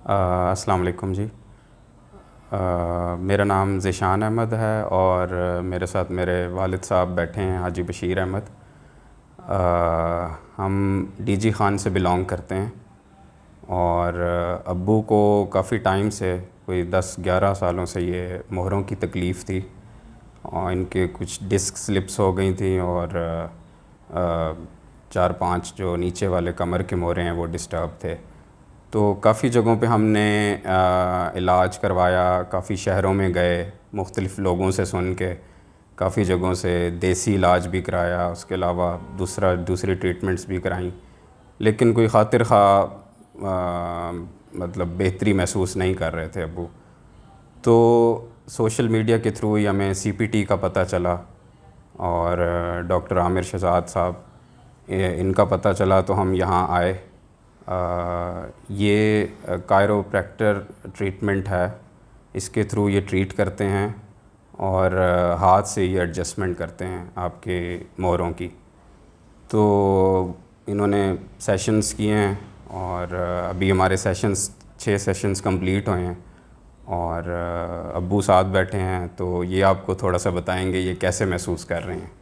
السلام علیکم جی. میرا نام ذیشان احمد ہے اور میرے ساتھ میرے والد صاحب بیٹھے ہیں حاجی بشیر احمد. ہم ڈی جی خان سے بلانگ کرتے ہیں اور ابو کو کافی ٹائم سے کوئی 10-11 سالوں سے یہ مہروں کی تکلیف تھی اور ان کے کچھ ڈسک سلپس ہو گئی تھیں اور 4-5 جو نیچے والے کمر کے مہرے ہیں وہ ڈسٹرب تھے. تو کافی جگہوں پہ ہم نے علاج کروایا, کافی شہروں میں گئے, مختلف لوگوں سے سن کے کافی جگہوں سے دیسی علاج بھی کرایا, اس کے علاوہ دوسری ٹریٹمنٹس بھی کرائیں, لیکن کوئی خاطر خواہ مطلب بہتری محسوس نہیں کر رہے تھے ابو. تو سوشل میڈیا کے تھرو ہی ہمیں سی پی ٹی کا پتہ چلا اور ڈاکٹر عامر شہزاد صاحب ان کا پتہ چلا تو ہم یہاں آئے. یہ کائروپریکٹر ٹریٹمنٹ ہے, اس کے تھرو یہ ٹریٹ کرتے ہیں اور ہاتھ سے یہ ایڈجسٹمنٹ کرتے ہیں آپ کے مہروں کی. تو انہوں نے سیشنز کیے ہیں اور ابھی ہمارے 6 سیشنز کمپلیٹ ہوئے ہیں اور ابو ساتھ بیٹھے ہیں تو یہ آپ کو تھوڑا سا بتائیں گے یہ کیسے محسوس کر رہے ہیں.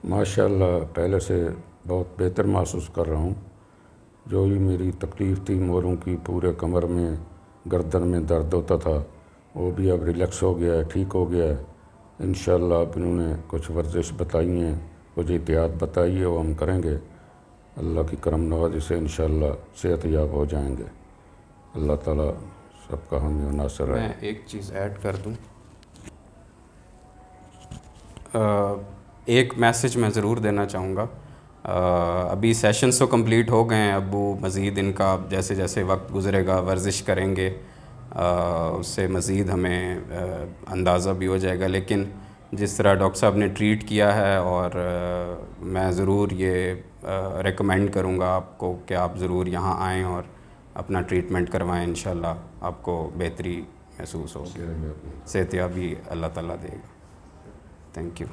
ماشاء اللہ پہلے سے بہت بہتر محسوس کر رہا ہوں. جو بھی میری تکلیف تھی مہروں کی, پورے کمر میں گردن میں درد ہوتا تھا, وہ بھی اب ریلیکس ہو گیا ہے, ٹھیک ہو گیا ہے انشاءاللہ. اب انہوں نے کچھ ورزش بتائی ہیں, کچھ احتیاط بتائی ہے, وہ ہم کریں گے. اللہ کی کرم نوازی سے انشاءاللہ صحت یاب ہو جائیں گے. اللہ تعالیٰ سب کا حامی و ناصر رہے. میں ایک چیز ایڈ کر دوں, ایک میسج میں ضرور دینا چاہوں گا. ابھی سیشنز تو کمپلیٹ ہو گئے ہیں, ابو مزید ان کا جیسے جیسے وقت گزرے گا ورزش کریں گے اس سے مزید ہمیں اندازہ بھی ہو جائے گا. لیکن جس طرح ڈاکٹر صاحب نے ٹریٹ کیا ہے اور میں ضرور یہ ریکمینڈ کروں گا آپ کو کہ آپ ضرور یہاں آئیں اور اپنا ٹریٹمنٹ کروائیں. انشاءاللہ آپ کو بہتری محسوس ہوگی, صحت یابی اللہ تعالیٰ دے گا. Thank you.